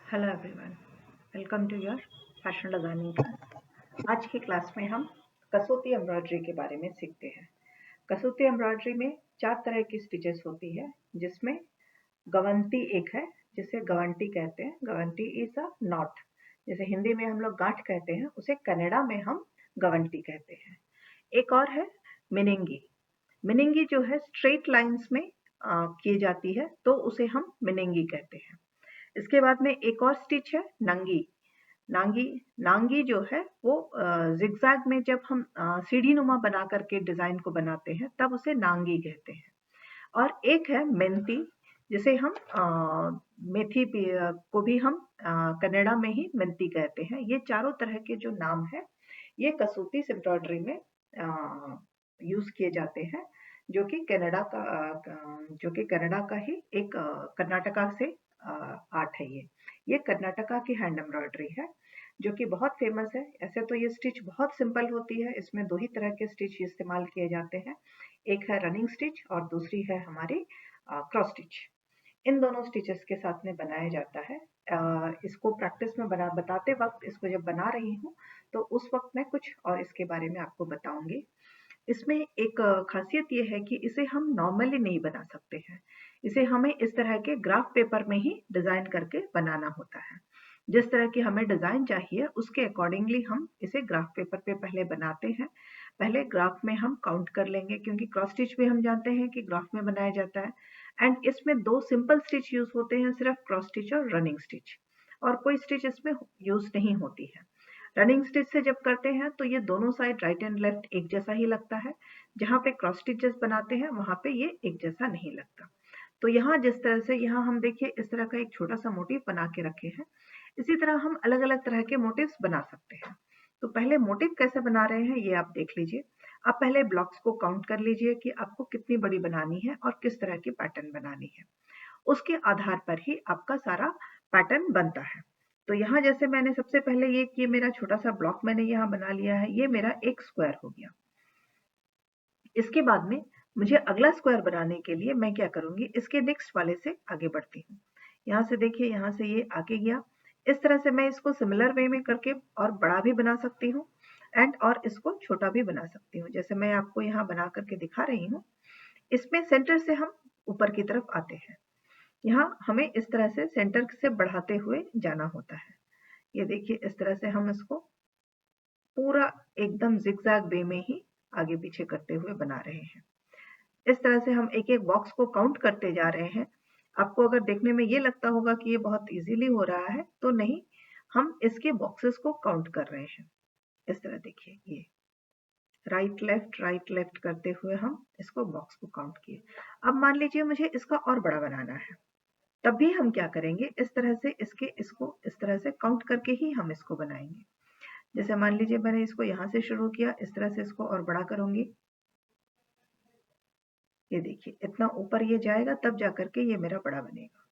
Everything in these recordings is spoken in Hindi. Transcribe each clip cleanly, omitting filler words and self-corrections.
Hello everyone, welcome to your fashion designing class. आज की क्लास में हम कसौती एम्ब्रॉयडरी के बारे में सीखते हैं। कसौती एम्ब्रॉयडरी में 4 तरह की स्टिचेस होती है, जिसमें गवंती एक है, जिसे गवंटी कहते हैं। गवंटी इज अ नॉट, जैसे हिंदी में हम लोग गांठ कहते हैं, उसे कन्नड़ा में हम गवंटी कहते हैं। एक और है मिनिंगी। मिनिंगी जो है स्ट्रेट लाइंस में की जाती है, तो उसे हम मिनिंगी कहते हैं। इसके बाद में एक और स्टिच है नंगी। नांगी नांगी जो है वो जिगजैग में जब हम सीढ़ी नुमा बना करके डिजाइन को बनाते हैं, तब उसे नांगी कहते हैं। और एक है मेंती, जिसे हम मेथी को भी हम कन्नड़ा में ही मेंती कहते हैं। ये चारों तरह के जो नाम है, ये कसौती एम्ब्रॉयडरी में यूज किए जाते हैं, जो कि कनाडा का ही एक कर्नाटका से आर्ट है। ये कर्नाटका की हैंड एम्ब्रॉयडरी है, जो कि बहुत फेमस है। ऐसे तो ये स्टिच बहुत सिंपल होती है, इसमें दो ही तरह के स्टिच इस्तेमाल किए जाते हैं। एक है रनिंग स्टिच और दूसरी है हमारी क्रॉस स्टिच। इन दोनों स्टिचेस के साथ में बनाया जाता है। इसको प्रैक्टिस में बताते वक्त, इसको जब बना रही हूँ तो उस वक्त मैं कुछ और इसके बारे में आपको बताऊंगी। इसमें एक खासियत ये है कि इसे हम नॉर्मली नहीं बना सकते हैं। इसे हमें इस तरह के ग्राफ पेपर में ही डिजाइन करके बनाना होता है। जिस तरह की हमें डिजाइन चाहिए, उसके अकॉर्डिंगली हम इसे ग्राफ पेपर पे पहले बनाते हैं। पहले ग्राफ में हम काउंट कर लेंगे, क्योंकि क्रॉस स्टिच भी हम जानते हैं कि ग्राफ में बनाया जाता है। एंड इसमें दो सिंपल स्टिच यूज होते हैं, सिर्फ क्रॉस स्टिच और रनिंग स्टिच, और कोई स्टिच इसमें यूज नहीं होती है। रनिंग स्टिच से जब करते हैं तो ये दोनों साइड राइट एंड लेफ्ट एक जैसा ही लगता है। जहाँ पे क्रॉस स्टिचेस बनाते हैं, वहां पे ये एक जैसा नहीं लगता। तो यहाँ जिस तरह से यहाँ हम देखिए इस तरह का एक छोटा सा मोटिव बना के रखे हैं, इसी तरह हम अलग अलग तरह के मोटिव्स बना सकते हैं। तो पहले मोटिव कैसे बना रहे हैं ये आप देख लीजिए। आप पहले ब्लॉक्स को काउंट कर लीजिए कि आपको कितनी बड़ी बनानी है और किस तरह की पैटर्न बनानी है। उसके आधार पर ही आपका सारा पैटर्न बनता है। तो यहाँ जैसे मैंने सबसे पहले ये मेरा छोटा सा ब्लॉक मैंने यहाँ बना लिया है, ये मेरा एक स्क्वायर हो गया। इसके बाद में मुझे अगला स्क्वायर बनाने के लिए मैं क्या करूंगी, इसके नेक्स्ट वाले से आगे बढ़ती हूँ। यहाँ से देखिए, यहाँ से ये आगे गया। इस तरह से मैं इसको सिमिलर वे में करके और बड़ा भी बना सकती हूँ और इसको छोटा भी बना सकती हूँ, जैसे मैं आपको यहाँ बना करके दिखा रही हूँ। इसमें सेंटर से हम ऊपर की तरफ आते हैं। यहाँ हमें इस तरह से सेंटर से बढ़ाते हुए जाना होता है। ये देखिए, इस तरह से हम इसको पूरा एकदम जिगजैग वे में ही आगे पीछे करते हुए बना रहे हैं। इस तरह से हम एक एक बॉक्स को काउंट करते जा रहे हैं। आपको अगर देखने में ये लगता होगा कि ये बहुत इजीली हो रहा है, तो नहीं, हम इसके बॉक्सेस को काउंट कर रहे हैं। इस तरह देखिए, ये राइट लेफ्ट करते हुए हम इसको बॉक्स को काउंट किए। अब मान लीजिए मुझे इसका और बड़ा बनाना है, तब भी हम क्या करेंगे, इस तरह से इसको इस तरह से काउंट करके ही हम इसको बनाएंगे। जैसे मान लीजिए मैंने इसको यहाँ से शुरू किया, इस तरह से इसको और बड़ा करूंगी। ये देखिए, इतना ऊपर ये जाएगा, तब जाकर के ये मेरा बड़ा बनेगा।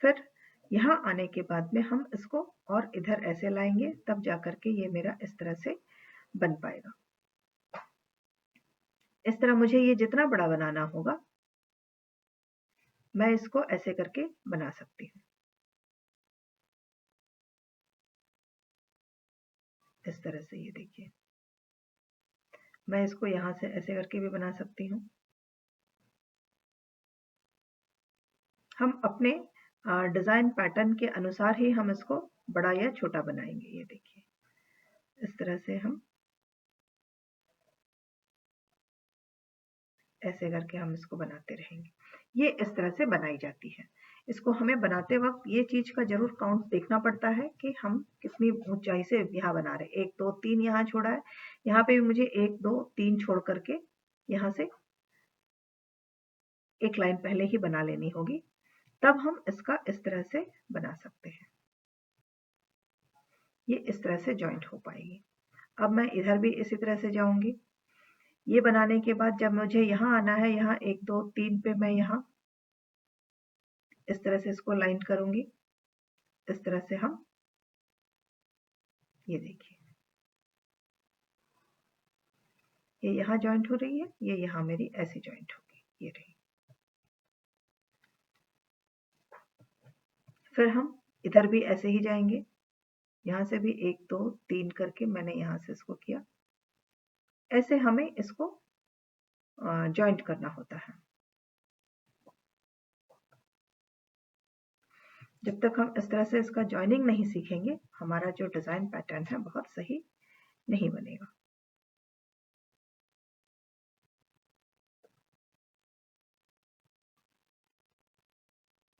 फिर यहाँ आने के बाद में हम इसको और इधर ऐसे लाएंगे, तब जाकर के ये मेरा इस तरह से बन पाएगा। इस तरह मुझे ये जितना बड़ा बनाना होगा, मैं इसको ऐसे करके बना सकती हूँ। इस तरह से ये देखिए, मैं इसको यहाँ से ऐसे करके भी बना सकती हूँ। हम अपने डिजाइन पैटर्न के अनुसार ही हम इसको बड़ा या छोटा बनाएंगे। ये देखिए, इस तरह से हम ऐसे करके हम इसको बनाते रहेंगे। ये इस तरह से बनाई जाती है। इसको हमें बनाते वक्त ये चीज का जरूर काउंट देखना पड़ता है कि हम कितनी ऊंचाई से यहाँ बना रहे हैं। 1 2 3 यहाँ छोड़ा है, यहाँ पे भी मुझे 1 2 3 छोड़ करके यहाँ से एक लाइन पहले ही बना लेनी होगी, तब हम इसका इस तरह से बना सकते हैं। ये इस तरह से जॉइंट हो पाएगी। अब मैं इधर भी इसी तरह से जाऊंगी। ये बनाने के बाद जब मुझे यहाँ आना है, यहाँ 1 2 3 पे मैं यहाँ इस तरह से इसको लाइन करूंगी। इस तरह से हम, ये देखिए, ये यहाँ जॉइंट हो रही है, ये यहाँ मेरी ऐसी जॉइंट होगी। ये रही। फिर हम इधर भी ऐसे ही जाएंगे, यहाँ से भी 1 2 3 करके मैंने यहाँ से इसको किया। ऐसे हमें इसको जॉइंट करना होता है। जब तक हम इस तरह से इसका जॉइनिंग नहीं सीखेंगे, हमारा जो डिजाइन पैटर्न है बहुत सही नहीं बनेगा।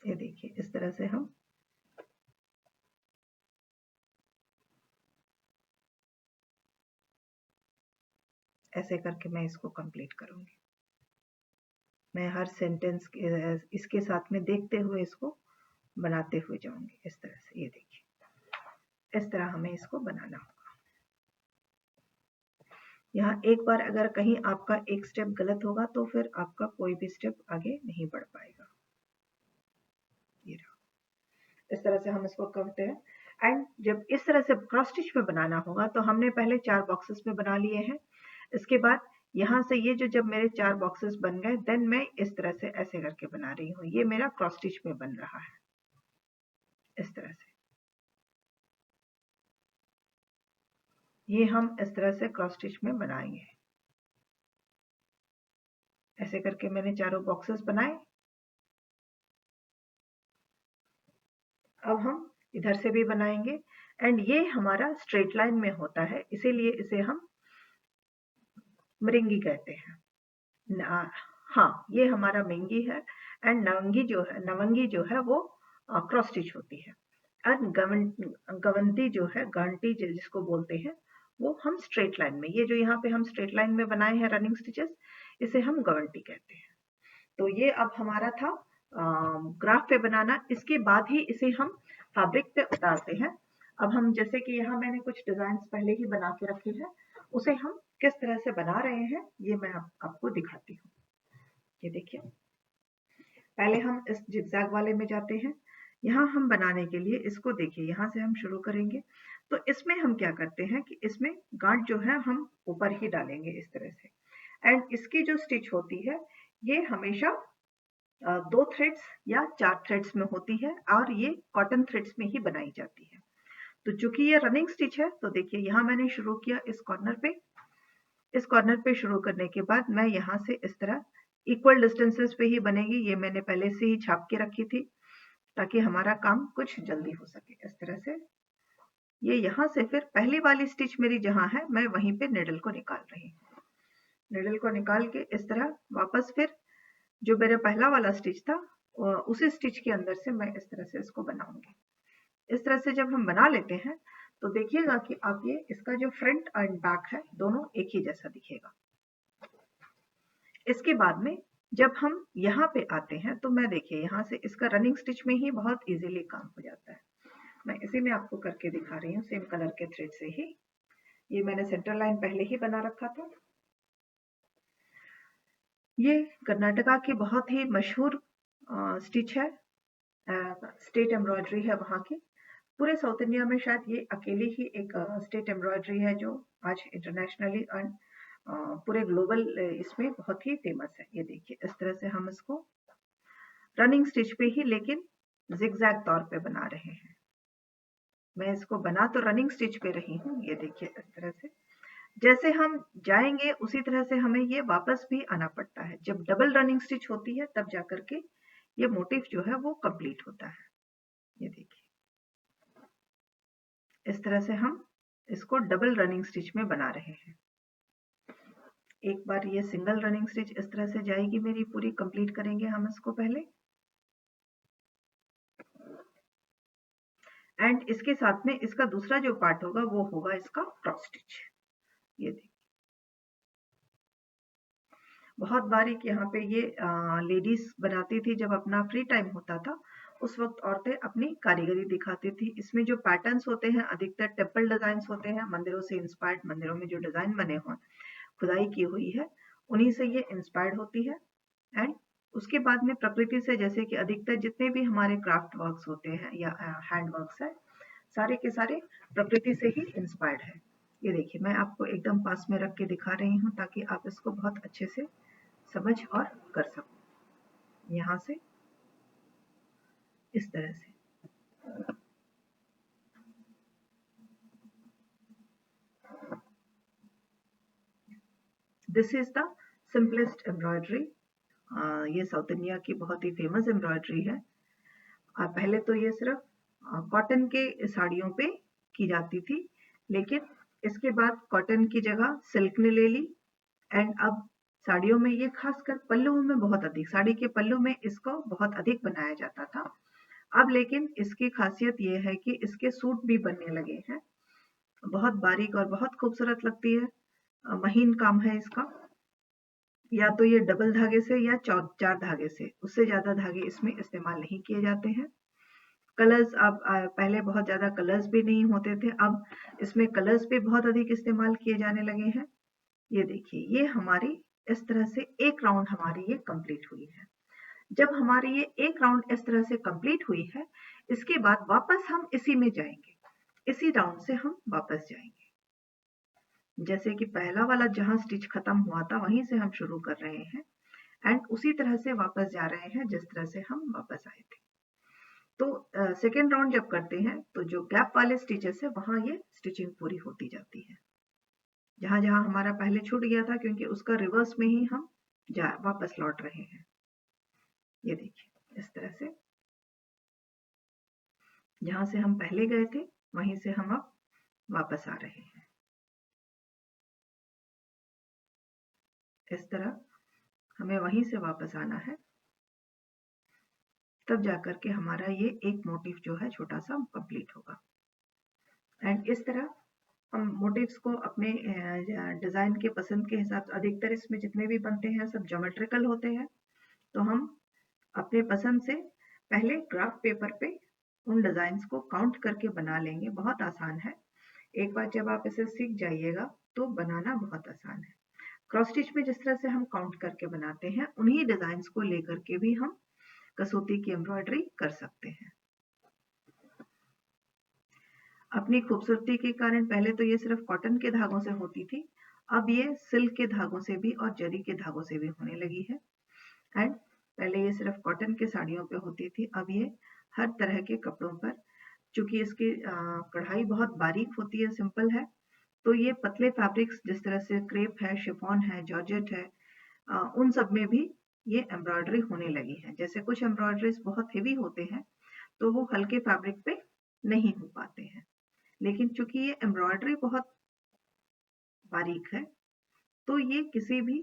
ये देखिए, इस तरह से हम ऐसे करके मैं इसको कंप्लीट करूंगी। मैं हर सेंटेंस इसके साथ में देखते हुए इसको बनाते हुए जाऊंगी इस तरह से। ये देखिए, इस तरह हमें इसको बनाना होगा। यहाँ एक बार अगर कहीं आपका एक स्टेप गलत होगा तो फिर आपका कोई भी स्टेप आगे नहीं बढ़ पाएगा। ये रहा, इस तरह से हम इसको करते हैं। एंड जब इस तरह से क्रॉस स्टिच में बनाना होगा तो हमने पहले 4 बॉक्सेस में बना लिए हैं। इसके बाद यहाँ से ये जो जब मेरे 4 बॉक्सेस बन गए, देन मैं इस तरह से ऐसे करके बना रही हूँ। ये मेरा क्रॉस स्टिच में बन रहा है इस तरह से। ये हम इस तरह से क्रॉस स्टिच में बनाएंगे। ऐसे करके मैंने चारों बॉक्सेस बनाए। अब हम इधर से भी बनाएंगे। एंड ये हमारा स्ट्रेट लाइन में होता है, इसीलिए इसे हम मरिंगी कहते हैं। हाँ, ये हमारा मेंगी है। एंड नवंगी जो है वो क्रॉस स्टिच होती है। और गवंती जो है, गांटी जिसको बोलते हैं, वो हम स्ट्रेट लाइन में, ये जो यहाँ पे हम स्ट्रेट लाइन में बनाए हैं रनिंग स्टिचेस, इसे हम गवंटी कहते हैं। तो ये अब हमारा था ग्राफ पे बनाना। इसके बाद ही इसे हम फैब्रिक पे उतारते हैं। अब हम जैसे कि यहाँ मैंने कुछ डिजाइन पहले ही बना के रखे हैं, उसे हम किस तरह से बना रहे हैं ये मैं आपको दिखाती हूँ। ये देखिए, पहले हम इस जिगजैग वाले में जाते हैं। यहाँ हम बनाने के लिए इसको देखिए, यहाँ से हम शुरू करेंगे। तो इसमें हम क्या करते हैं कि इसमें गांठ जो है हम ऊपर ही डालेंगे इस तरह से। एंड इसकी जो स्टिच होती है ये हमेशा 2 थ्रेड्स या 4 थ्रेड्स में होती है और ये कॉटन थ्रेड्स में ही बनाई जाती है। तो चूंकि ये रनिंग स्टिच है तो देखिए, यहाँ मैंने शुरू किया इस कॉर्नर पे। इस कॉर्नर पे शुरू करने के बाद मैं यहाँ से इस तरह इक्वल डिस्टेंसेस पे ही बनेगी। ये मैंने पहले से ही छाप के रखी थी ताकि हमारा काम कुछ जल्दी हो सके। इस तरह से ये यहाँ से फिर पहली वाली स्टिच मेरी जहाँ है, मैं वहीं पे निडल को निकाल रही हूँ। निडल को निकाल के इस तरह वापस फिर जो मेरा पहला वाला स्टिच था उसी स्टिच के अंदर से मैं इस तरह से इसको बनाऊंगी। इस तरह से जब हम बना लेते हैं तो देखिएगा कि आप ये इसका जो फ्रंट एंड बैक है दोनों एक ही जैसा दिखेगा। इसके बाद में जब हम यहाँ पे आते हैं तो मैं देखिए यहाँ से इसका रनिंग स्टिच में ही बहुत इजीली काम हो जाता है। मैं इसी में आपको करके दिखा रही हूँ, सेम कलर के थ्रेड से ही। ये मैंने सेंटर लाइन पहले ही बना रखा था। ये कर्नाटका की बहुत ही मशहूर स्टिच है, स्टेट एम्ब्रॉयडरी है वहाँ की। पूरे साउथ इंडिया में शायद ये अकेली ही एक स्टेट एम्ब्रॉयडरी है जो आज इंटरनेशनली एंड पूरे ग्लोबल इसमें बहुत ही फेमस है। ये देखिए, इस तरह से हम इसको रनिंग स्टिच पे ही लेकिन जिगजैग तौर पे बना रहे हैं। मैं इसको बना तो रनिंग स्टिच पे रही हूँ। ये देखिए, इस तरह से जैसे हम जाएंगे उसी तरह से हमें ये वापस भी आना पड़ता है। जब डबल रनिंग स्टिच होती है तब जाकर के ये मोटिव जो है वो कंप्लीट होता है। ये देखिए, इस तरह से हम इसको डबल रनिंग स्टिच में बना रहे हैं। एक बार ये सिंगल रनिंग स्टिच इस तरह से जाएगी मेरी पूरी, कंप्लीट करेंगे हम इसको पहले। एंड इसके साथ में इसका दूसरा जो पार्ट होगा वो होगा इसका क्रॉस स्टिच। ये देखिए, बहुत बारीक यहाँ पे ये लेडीज बनाती थी जब अपना फ्री टाइम होता था, उस वक्त औरतें अपनी कारीगरी दिखाती थी। इसमें जो पैटर्न्स होते हैं अधिकतर टेम्पल डिजाइन होते हैं, मंदिरों से इंस्पायर्ड, मंदिरों में जो डिजाइन बने हुए खुदाई की हुई है उन्हीं से ये इंस्पायर्ड होती है। एंड उसके बाद में प्रकृति से, जैसे कि अधिकतर जितने भी हमारे क्राफ्ट वर्क्स होते हैं या हैंड वर्क्स है, सारे के सारे प्रकृति से ही इंस्पायर्ड है। ये देखिए, मैं आपको एकदम पास में रख के दिखा रही हूँ ताकि आप इसको बहुत अच्छे से समझ और कर सको। यहाँ से इस तरह से this is the simplest embroidery. ये साउथ इंडिया की बहुत ही फेमस एम्ब्रॉयडरी है। पहले तो ये सिर्फ कॉटन के साड़ियों पे की जाती थी, लेकिन इसके बाद कॉटन की जगह सिल्क ने ले ली। एंड अब साड़ियों में ये खासकर पल्लुओं में बहुत अधिक, साड़ी के पल्लू में इसको बहुत अधिक बनाया जाता था। अब लेकिन इसकी खासियत ये है कि इसके सूट भी बनने लगे हैं। बहुत बारीक और बहुत खूबसूरत लगती है। महीन काम है इसका। या तो ये डबल धागे से या चार धागे से, उससे ज्यादा धागे इसमें इस्तेमाल नहीं किए जाते हैं। कलर्स अब पहले बहुत ज्यादा कलर्स भी नहीं होते थे, अब इसमें कलर्स भी बहुत अधिक इस्तेमाल किए जाने लगे हैं। ये देखिए, ये हमारी इस तरह से एक राउंड हमारी ये कंप्लीट हुई है। जब हमारी ये एक राउंड इस तरह से कंप्लीट हुई है, इसके बाद वापस हम इसी में जाएंगे, इसी राउंड से हम वापस जाएंगे। जैसे कि पहला वाला जहां स्टिच खत्म हुआ था वहीं से हम शुरू कर रहे हैं एंड उसी तरह से वापस जा रहे हैं जिस तरह से हम वापस आए थे। तो सेकेंड राउंड जब करते हैं तो जो गैप वाले स्टिचेस है वहां ये स्टिचिंग पूरी होती जाती है। जहां जहां हमारा पहले छूट गया था, क्योंकि उसका रिवर्स में ही हम वापस लौट रहे हैं। ये देखिए, इस तरह से जहां से हम पहले गए थे वहीं से हम अब वापस आ रहे हैं। इस तरह हमें वहीं से वापस आना है, तब जाकर के हमारा ये एक मोटिव जो है छोटा सा कंप्लीट होगा। एंड इस तरह हम मोटिव्स को अपने डिजाइन के पसंद के हिसाब से, अधिकतर इसमें जितने भी बनते हैं सब ज्योमेट्रिकल होते हैं, तो हम अपने पसंद से पहले ग्राफ पेपर पे उन डिजाइन्स को काउंट करके बना लेंगे। बहुत आसान है, एक बार जब आप इसे सीख जाइएगा तो बनाना बहुत आसान है। क्रॉस स्टिच में जिस तरह से हम काउंट करके बनाते हैं, उन्हीं डिजाइन्स को लेकर के भी हम कसौटी की एम्ब्रॉयडरी कर सकते हैं। अपनी खूबसूरती के कारण पहले तो ये सिर्फ कॉटन के धागों से होती थी, अब ये सिल्क के धागों से भी और जरी के धागों से भी होने लगी है। एंड पहले ये सिर्फ कॉटन के साड़ियों पे होती थी, अब ये हर तरह के कपड़ों पर, चूंकि इसकी कढ़ाई बहुत बारीक होती है, सिंपल है, तो ये पतले फैब्रिक्स जिस तरह से क्रेप है, शिफॉन है, जॉर्जेट है, उन सब में भी ये एम्ब्रॉयडरी होने लगी है। जैसे कुछ एम्ब्रॉयडरीज बहुत हेवी होते हैं तो वो हल्के फैब्रिक पे नहीं हो पाते हैं, लेकिन चूंकि ये एम्ब्रॉयडरी बहुत बारीक है तो ये किसी भी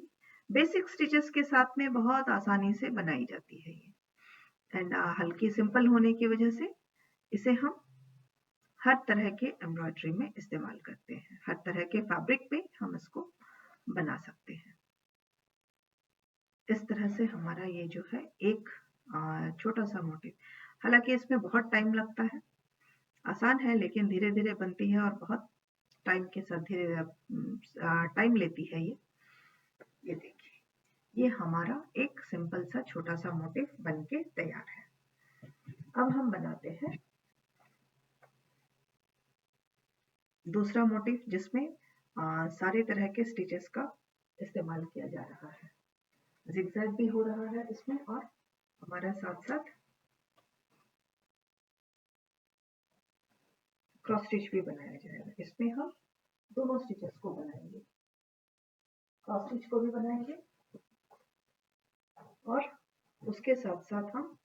बेसिक स्टिचेस के साथ में बहुत आसानी से बनाई जाती है ये। एंड हल्की सिंपल होने की वजह से इसे हम हर तरह के एम्ब्रॉयडरी में इस्तेमाल करते हैं, हर तरह के फैब्रिक पे हम इसको बना सकते हैं। इस तरह से हमारा ये जो है एक छोटा सा मोटिव, हालांकि इसमें बहुत टाइम लगता है, आसान है लेकिन धीरे धीरे बनती है और बहुत टाइम के साथ धीरे टाइम लेती है ये देखिए, ये हमारा एक सिंपल सा छोटा सा मोटिव बनके तैयार है। अब हम बनाते हैं दूसरा मोटिव, जिसमें सारे तरह के स्टिचेस का इस्तेमाल किया जा रहा है। जिगजैग भी हो रहा है इसमें और हमारा साथ साथ क्रॉस स्टिच भी बनाया जाएगा। इसमें हम दोनों स्टिचेस को बनाएंगे, क्रॉस स्टिच को भी बनाएंगे और उसके साथ साथ हम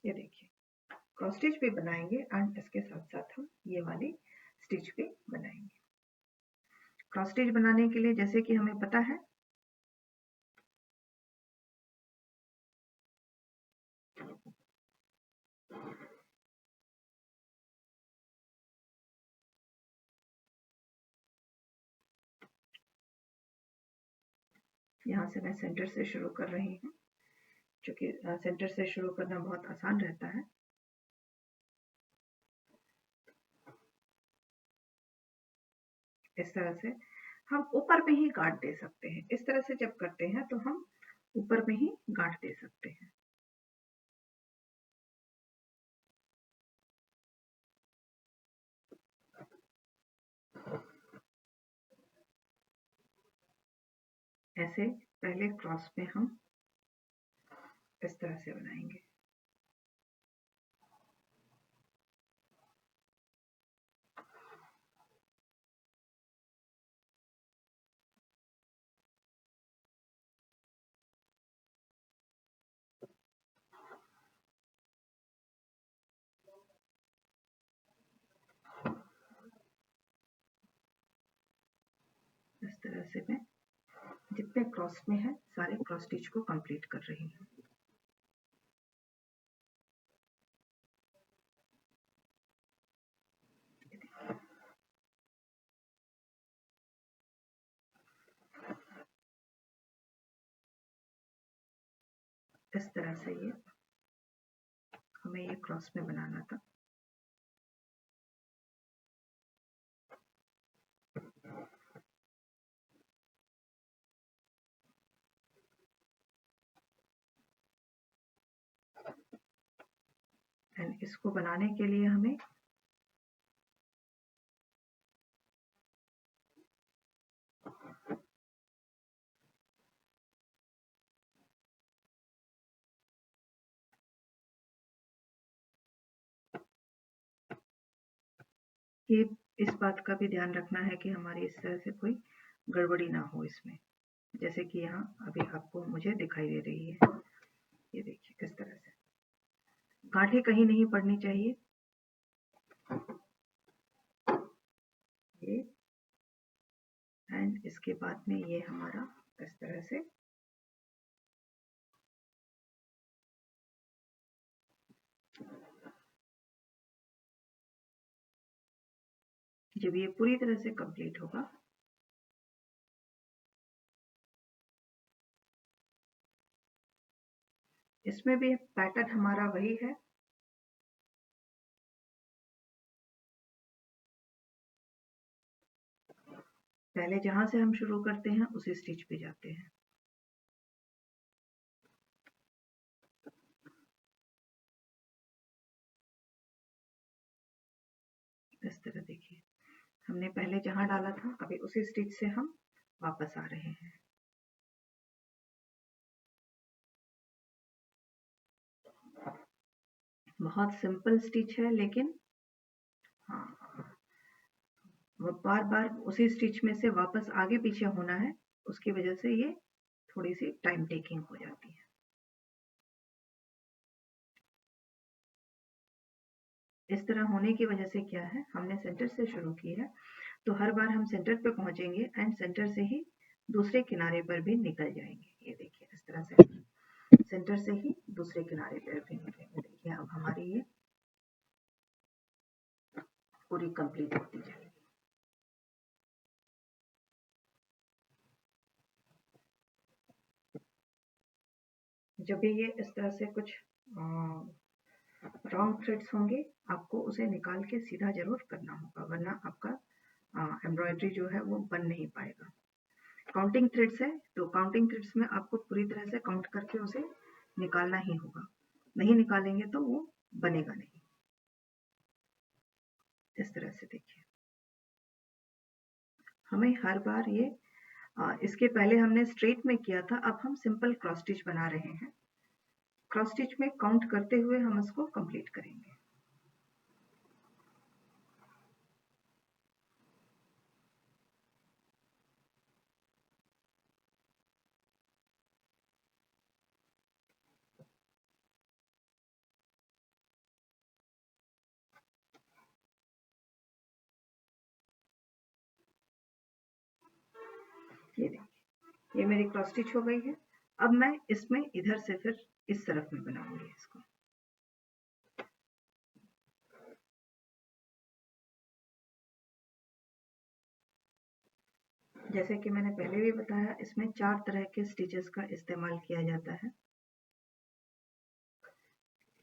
ये देखिए क्रॉस स्टिच भी बनाएंगे एंड इसके साथ साथ हम ये वाली स्टिच भी बनाएंगे। क्रॉस स्टिच बनाने के लिए जैसे कि हमें पता है यहाँ से मैं सेंटर से शुरू कर रही हूँ, क्योंकि सेंटर से शुरू करना बहुत आसान रहता है। इस तरह से हम ऊपर में ही गांठ दे सकते हैं। इस तरह से जब करते हैं तो हम ऊपर में ही गांठ दे सकते हैं। ऐसे पहले क्रॉस में हम इस तरह से बनाएंगे। तरह से मैं जितने क्रॉस में है सारे क्रॉस स्टिच को कंप्लीट कर रही हूँ। इस तरह से ये हमें ये क्रॉस में बनाना था। एंड इसको बनाने के लिए हमें ये इस बात का भी ध्यान रखना है कि हमारी इस तरह से कोई गड़बड़ी ना हो इसमें, जैसे कि यहाँ अभी आपको मुझे दिखाई दे रही है। ये देखिए किस तरह से गांठें कहीं नहीं पड़नी चाहिए। ये एंड इसके बाद में ये हमारा इस तरह से जब ये पूरी तरह से कंप्लीट होगा इसमें भी पैटर्न हमारा वही है। पहले जहां से हम शुरू करते हैं उसी स्टिच पे जाते हैं। इस तरह देखिए हमने पहले जहां डाला था अभी उसी स्टिच से हम वापस आ रहे हैं। बहुत सिंपल स्टिच है लेकिन हाँ वो बार बार उसी स्टिच में से वापस आगे पीछे होना है, उसकी वजह से ये थोड़ी सी टाइम टेकिंग हो जाती है। इस तरह होने की वजह से क्या है, हमने सेंटर से शुरू की है तो हर बार हम सेंटर पे पहुंचेंगे एंड सेंटर से ही दूसरे किनारे पर भी निकल जाएंगे। ये देखिए इस तरह से सेंटर से ही दूसरे किनारे पर भी निकलेंगे। देखिए अब हमारी ये पूरी कंप्लीट होती जाएगी। जब भी ये इस तरह से कुछ रॉन्ग थ्रेड्स होंगे आपको उसे निकाल के सीधा जरूर करना होगा, वरना आपका एम्ब्रॉयडरी जो है वो बन नहीं पाएगा। काउंटिंग थ्रेड्स है तो काउंटिंग थ्रेड्स में आपको पूरी तरह से काउंट करके उसे निकालना ही होगा, नहीं निकालेंगे तो वो बनेगा नहीं। इस तरह से देखिए हमें हर बार ये इसके पहले हमने स्ट्रेट में किया था, अब हम सिंपल क्रॉस स्टिच बना रहे हैं। क्रॉस स्टिच में काउंट करते हुए हम इसको कंप्लीट करेंगे। ये देखिए ये मेरी क्रॉस स्टिच हो गई है। अब मैं इसमें इधर से फिर इस तरफ में बनाऊंगी इसको। जैसे कि मैंने पहले भी बताया इसमें 4 तरह के स्टिचेस का इस्तेमाल किया जाता है,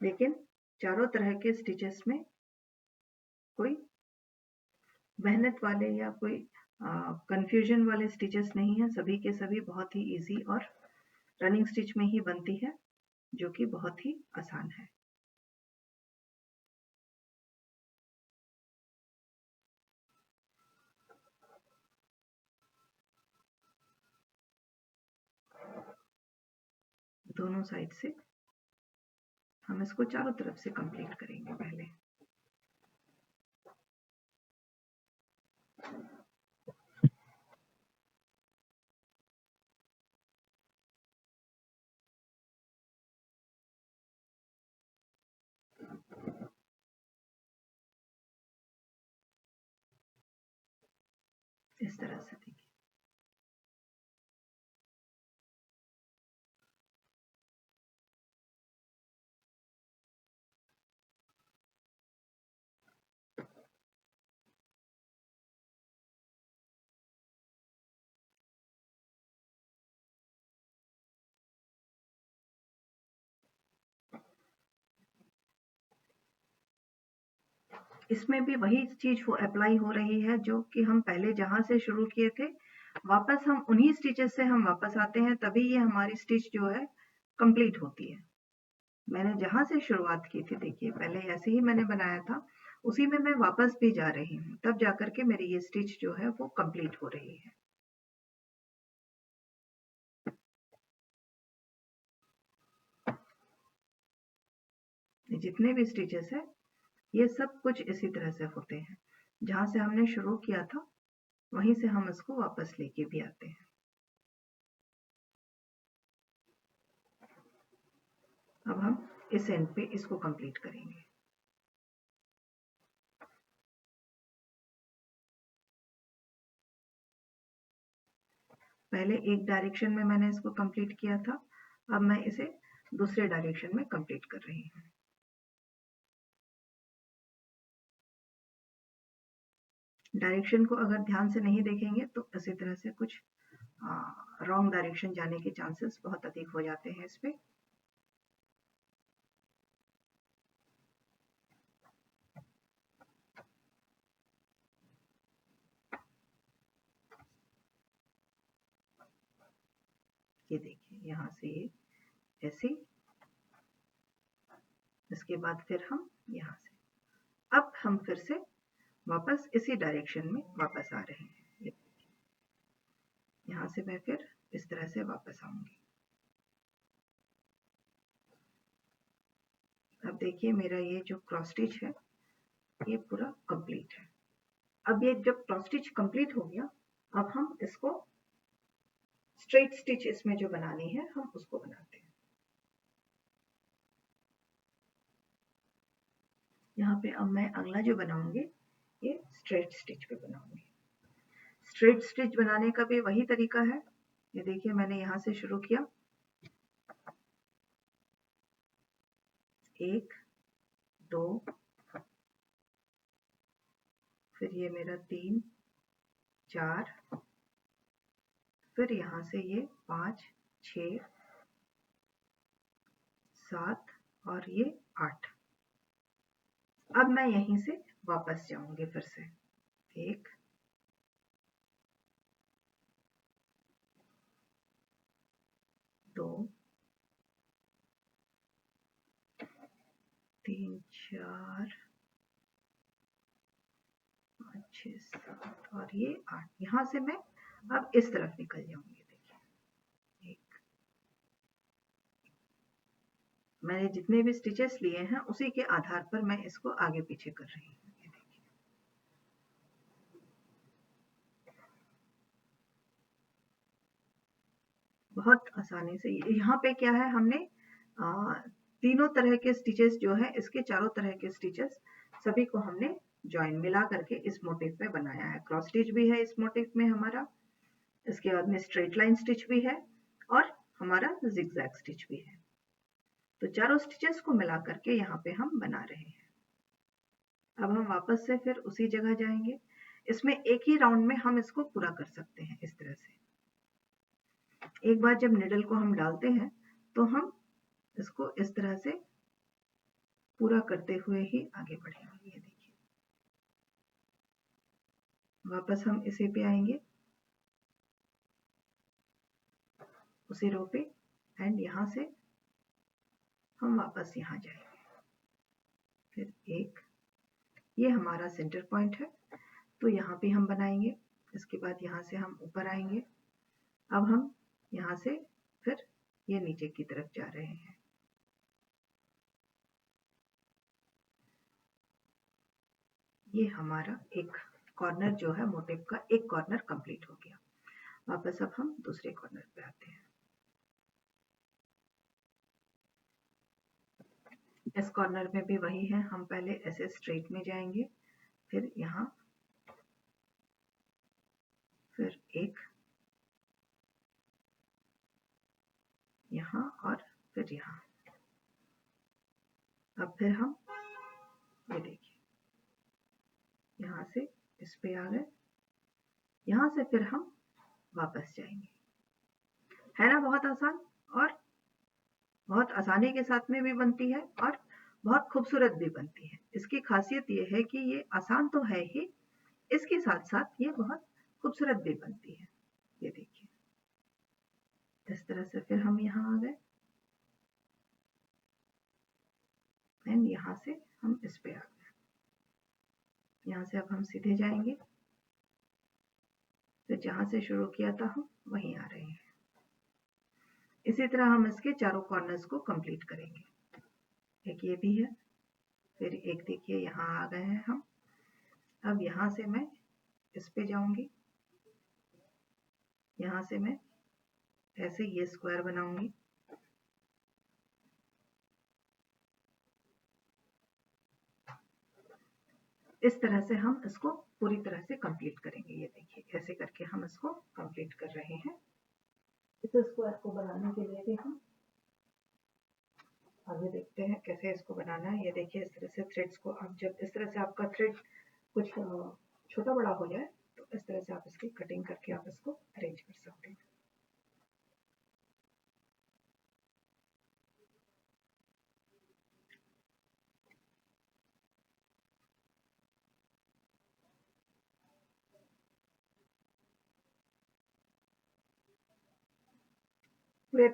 लेकिन चारों तरह के स्टिचेस में कोई मेहनत वाले या कोई कंफ्यूजन वाले स्टिचेस नहीं है। सभी के सभी बहुत ही इजी और रनिंग स्टिच में ही बनती है, जो कि बहुत ही आसान है। दोनों साइड से हम इसको चारों तरफ से कंप्लीट करेंगे पहले। इस तरह से देखिए इसमें भी वही चीज अप्लाई हो रही है जो कि हम पहले जहां से शुरू किए थे, वापस हम उन्हीं स्टिचेस से हम वापस आते हैं, तभी ये हमारी स्टिच जो है कंप्लीट होती है। मैंने जहां से शुरुआत की थी, देखिए पहले ऐसे ही मैंने बनाया था, उसी में मैं वापस भी जा रही हूँ, तब जाकर के मेरी ये स्टिच जो है वो कंप्लीट हो रही है। जितने भी स्टिचेस है ये सब कुछ इसी तरह से होते हैं, जहां से हमने शुरू किया था वहीं से हम इसको वापस लेके भी आते हैं। अब हम इस एंड पे इसको कंप्लीट करेंगे। पहले एक डायरेक्शन में मैंने इसको कंप्लीट किया था, अब मैं इसे दूसरे डायरेक्शन में कंप्लीट कर रही हूँ। डायरेक्शन को अगर ध्यान से नहीं देखेंगे तो इसी तरह से कुछ रॉन्ग डायरेक्शन जाने के चांसेस बहुत अधिक हो जाते हैं इस पे। ये देखिए यहाँ से ये ऐसे, इसके बाद फिर हम यहाँ से, अब हम फिर से वापस इसी डायरेक्शन में वापस आ रहे हैं। यहाँ से मैं फिर इस तरह से वापस आऊंगी। अब देखिए मेरा ये जो क्रॉस स्टिच है ये पूरा कंप्लीट है। अब ये जब क्रॉस स्टिच कंप्लीट हो गया, अब हम इसको स्ट्रेट स्टिच इसमें जो बनानी है हम उसको बनाते हैं। यहाँ पे अब मैं अगला जो बनाऊंगी ये स्ट्रेट स्टिच पे बनाऊंगी। स्ट्रेट स्टिच बनाने का भी वही तरीका है। ये देखिए मैंने यहाँ से शुरू किया, 1 2, फिर ये मेरा 3 4, फिर यहाँ से ये 5 6 7 और ये 8। अब मैं यहीं से वापस जाऊंगी फिर से, 1 2 3 4 5 6 7 और ये 8। यहाँ से मैं अब इस तरफ निकल जाऊंगी। देखिए मैंने जितने भी स्टिचेस लिए हैं उसी के आधार पर मैं इसको आगे पीछे कर रही हूँ। बहुत आसानी से, यहाँ पे क्या है, हमने तीनों तरह के स्टिचेस जो है, इसके चारों तरह के स्टिचेस सभी को हमने जॉइन मिला करके इस मोटिव पे बनाया है। क्रॉस स्टिच भी है इस मोटिव में हमारा, इसके बाद में स्ट्रेट लाइन स्टिच भी है और हमारा जिगजैग स्टिच भी है। तो चारों स्टिचेस को मिला करके यहाँ पे हम बना रहे हैं। अब हम वापस से फिर उसी जगह जाएंगे। इसमें एक ही राउंड में हम इसको पूरा कर सकते हैं इस तरह से। एक बार जब निडल को हम डालते हैं तो हम इसको इस तरह से पूरा करते हुए ही आगे बढ़ेंगे। ये देखिए वापस हम इसी पे आएंगे, उसी रो पे, एंड यहाँ से हम वापस यहाँ जाएंगे। फिर एक, ये हमारा सेंटर पॉइंट है तो यहाँ पे हम बनाएंगे। इसके बाद यहाँ से हम ऊपर आएंगे। अब हम यहाँ से फिर ये नीचे की तरफ जा रहे हैं। ये हमारा एक कॉर्नर जो है मोटिव का, एक कॉर्नर कंप्लीट हो गया। वापस अब हम दूसरे कॉर्नर पे आते हैं। इस कॉर्नर में भी वही है, हम पहले ऐसे स्ट्रेट में जाएंगे, फिर यहाँ, फिर एक यहाँ और फिर यहाँ। अब फिर हम ये देखिए यहाँ से इस पे आ गए, यहाँ से फिर हम वापस जाएंगे। है ना बहुत आसान, और बहुत आसानी के साथ में भी बनती है और बहुत खूबसूरत भी बनती है। इसकी खासियत ये है कि ये आसान तो है ही, इसके साथ साथ ये बहुत खूबसूरत भी बनती है। ये देखिए, इस तरह से फिर हम यहाँ आ गए एंड यहाँ से हम इस पे आ गए। यहाँ से अब हम सीधे जाएंगे, तो जहाँ से शुरू किया था हम वहीं आ रहे हैं। इसी तरह हम इसके चारों कॉर्नर्स को कंप्लीट करेंगे। एक ये भी है, फिर एक देखिए यहाँ आ गए हैं हम। अब यहाँ से मैं इस पे जाऊंगी, यहाँ से मैं ऐसे ये स्क्वायर बनाऊंगी, इस तरह से हम इसको पूरी तरह से कंप्लीट करेंगे। ये देखिए ऐसे करके हम इसको कंप्लीट कर रहे हैं। इस स्क्वायर को बनाने के लिए भी हम आगे देखते हैं कैसे इसको बनाना है। ये देखिए इस तरह से थ्रेड्स को, आप जब इस तरह से आपका थ्रेड कुछ छोटा बड़ा हो जाए तो इस तरह से आप इसकी कटिंग करके आप इसको अरेंज कर सकते हैं। पूरे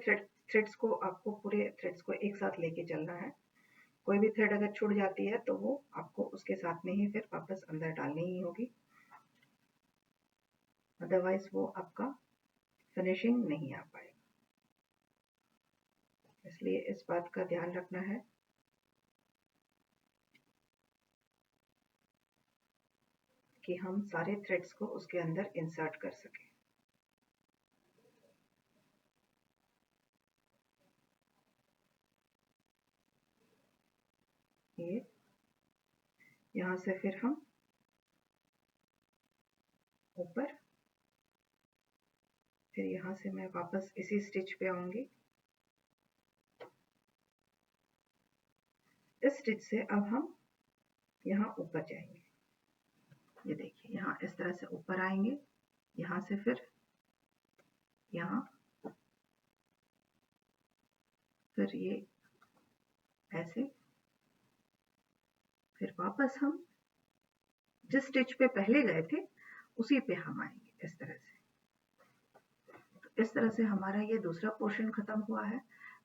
थ्रेड्स को आपको पूरे थ्रेड्स को एक साथ लेके चलना है। कोई भी थ्रेड अगर छूट जाती है तो वो आपको उसके साथ में ही फिर वापस अंदर डालनी ही होगी, अदरवाइज वो आपका फिनिशिंग नहीं आ पाएगा। इसलिए इस बात का ध्यान रखना है कि हम सारे थ्रेड्स को उसके अंदर इंसर्ट कर सकें। ये यहाँ से फिर हम ऊपर, फिर यहाँ से मैं वापस इसी स्टिच पे आऊंगी। इस स्टिच से अब हम यहाँ ऊपर जाएंगे। ये देखिए यहाँ इस तरह से ऊपर आएंगे, यहाँ से फिर यहाँ, फिर ये ऐसे, फिर वापस हम जिस स्टिच पे पहले गए थे उसी पे हम आएंगे इस तरह से। तो इस तरह से हमारा ये दूसरा पोर्शन खत्म हुआ है।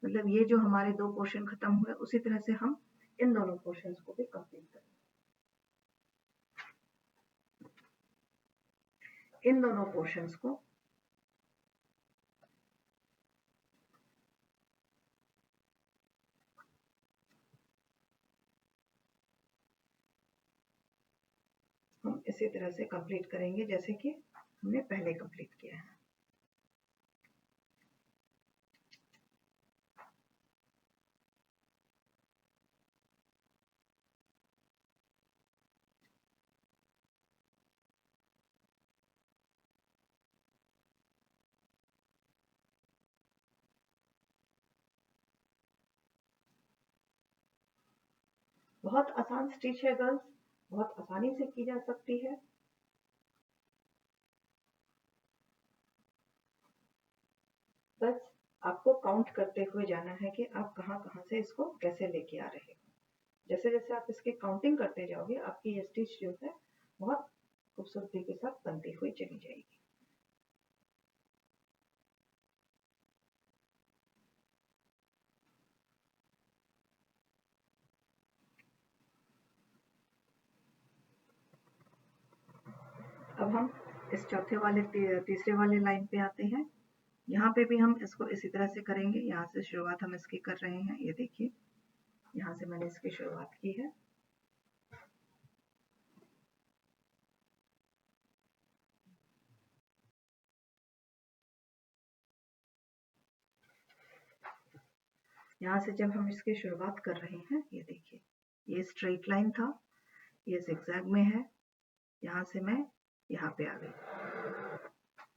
मतलब ये जो हमारे दो पोर्शन खत्म हुए, उसी तरह से हम इन दोनों पोर्शंस को भी कंप्लीट करेंगे। इन दोनों पोर्शंस को हम इसी तरह से कंप्लीट करेंगे जैसे कि हमने पहले कंप्लीट किया है। बहुत आसान स्टिच है गर्ल्स, बहुत आसानी से की जा सकती है। बस आपको काउंट करते हुए जाना है कि आप कहाँ कहाँ से इसको कैसे लेके आ रहे हो। जैसे जैसे आप इसकी काउंटिंग करते जाओगे, आपकी ये स्टिच जो है बहुत खूबसूरती के साथ बनती हुई चली जाएगी। अब हम इस चौथे वाले तीसरे वाले लाइन पे आते हैं। यहाँ पे भी हम इसको इसी तरह से करेंगे। यहाँ से शुरुआत हम इसकी कर रहे हैं। ये देखिए यहाँ से मैंने इसकी शुरुआत की है। यहाँ से जब हम इसकी शुरुआत कर रहे हैं, ये देखिए ये स्ट्रेट लाइन था, ये जिगजैग में है। यहाँ से मैं यहाँ पे आ गई।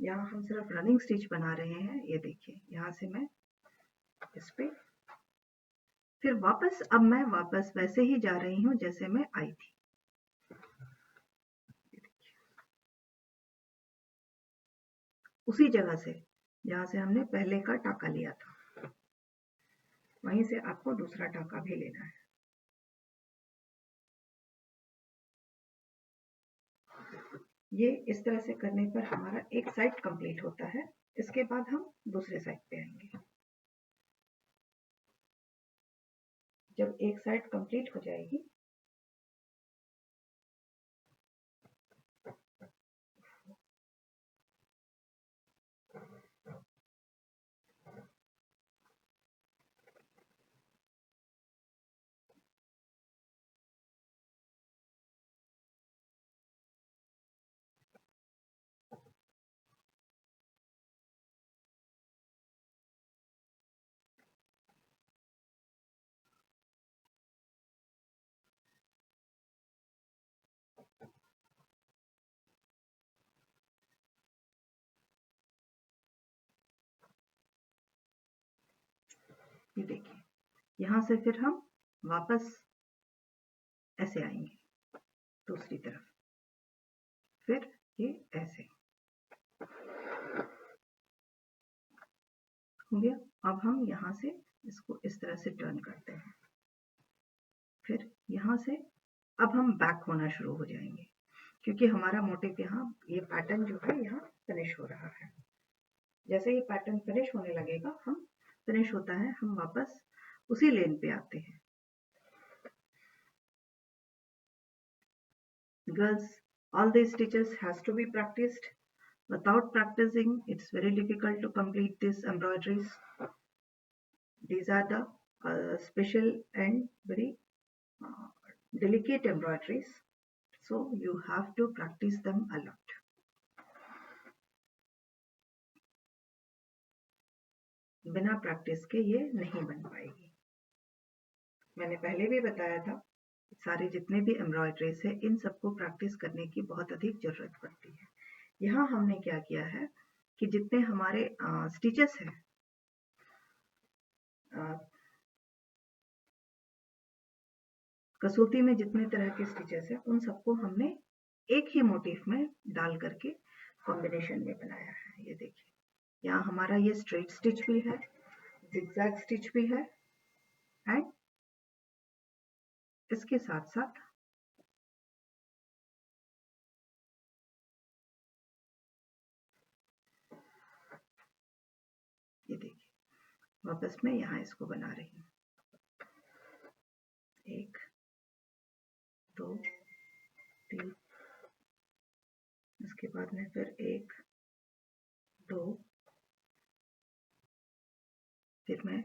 यहाँ हम सिर्फ रनिंग स्टिच बना रहे हैं। ये देखिए यहाँ से मैं इस पे, फिर वापस, अब मैं वापस वैसे ही जा रही हूँ जैसे मैं आई थी। उसी जगह से जहाँ से हमने पहले का टाका लिया था, वहीं से आपको दूसरा टाका भी लेना है। ये इस तरह से करने पर हमारा एक साइड कंप्लीट होता है। इसके बाद हम दूसरे साइड पे आएंगे। जब एक साइड कंप्लीट हो जाएगी ये देखिए, यहाँ से फिर हम वापस ऐसे आएंगे दूसरी तरफ, फिर ये ऐसे हो गया। अब हम यहाँ से इसको इस तरह से टर्न करते हैं, फिर यहाँ से अब हम बैक होना शुरू हो जाएंगे, क्योंकि हमारा मोटिव यहाँ ये पैटर्न जो है यहाँ फिनिश हो रहा है। जैसे ये पैटर्न फिनिश होने लगेगा, हम फिनिश होता है, हम वापस उसी लेन पे आते हैं। Girls, all these stitches has to be practiced. Without practicing, it's very difficult to complete these embroideries. These are the special and very delicate embroideries, so you have to practice them a lot. बिना प्रैक्टिस के ये नहीं बन पाएगी। मैंने पहले भी बताया था, सारे जितने भी एम्ब्रॉयडरीज है इन सबको प्रैक्टिस करने की बहुत अधिक जरूरत पड़ती है। यहाँ हमने क्या किया है कि जितने हमारे स्टिचेस हैं, कसूती में जितने तरह के स्टिचेस हैं उन सबको हमने एक ही मोटिफ में डाल करके कॉम्बिनेशन में बनाया है। ये देखिए, यहाँ हमारा ये स्ट्रेट स्टिच भी है, जिगजैग स्टिच भी है, एंड इसके साथ साथ ये देखिए, वापस मैं यहाँ इसको बना रही हूँ, 1 2 3, इसके बाद में फिर 1 2, फिर मैं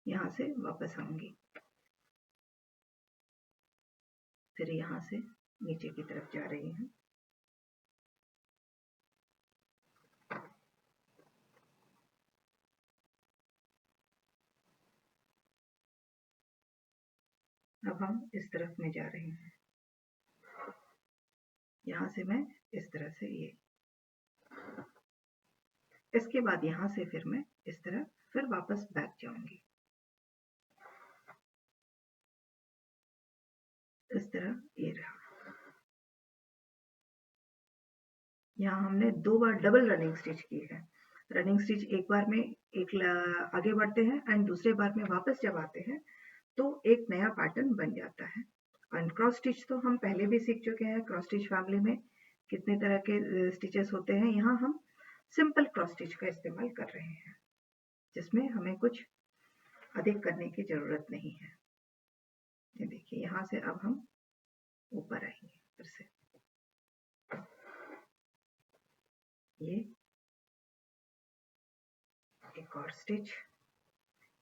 यहाँ से वापस आऊंगी, फिर यहाँ से नीचे की तरफ जा रही हूँ, अब हम इस तरफ में जा रहे हैं। यहाँ से मैं इस तरह से ये, इसके बाद यहाँ से फिर मैं इस तरह फिर वापस बैक जाऊंगी, इस तरह ये रहा। यहाँ हमने 2 बार डबल रनिंग स्टिच की है। रनिंग स्टिच एक बार में एक आगे बढ़ते हैं एंड दूसरे बार में वापस जब आते हैं तो एक नया पैटर्न बन जाता है। एंड क्रॉस स्टिच तो हम पहले भी सीख चुके हैं। क्रॉस स्टिच फैमिली में कितने तरह के स्टिचेस होते हैं, यहाँ हम सिंपल क्रॉस स्टिच का इस्तेमाल कर रहे हैं, जिसमें हमें कुछ अधिक करने की जरूरत नहीं है। ये देखिए, यहाँ से अब हम ऊपर आएंगे फिर से, ये एक और स्टिच।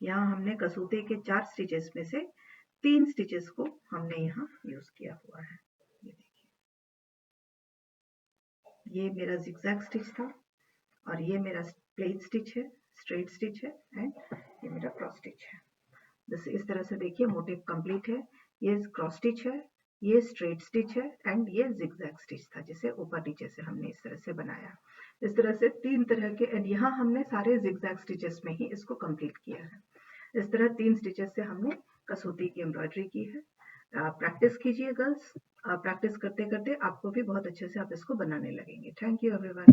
यहाँ हमने कसूते के 4 स्टिचेस में से 3 स्टिचेस को हमने यहाँ यूज किया हुआ है। ये देखिए, ये मेरा जिगजैग स्टिच था और ये मेरा प्लेन स्टिच है, स्ट्रेट स्टिच है, एंड ये मेरा क्रॉस स्टिच है। जैसे इस तरह से देखिए मोटिव कंप्लीट है। ये क्रॉस स्टिच है, ये स्ट्रेट स्टिच है, एंड ये जिगजैग स्टिच था जिसे ऊपर नीचे से हमने इस तरह से बनाया। इस तरह से 3 तरह के, एंड यहाँ हमने सारे जिगजैग स्टिचेस में ही इसको कंप्लीट किया है। इस तरह 3 स्टिचेस से हमने कसूती की एम्ब्रॉयडरी की है। प्रैक्टिस कीजिए गर्ल्स, प्रैक्टिस करते करते आपको भी बहुत अच्छे से आप इसको बनाने लगेंगे। Thank you everyone.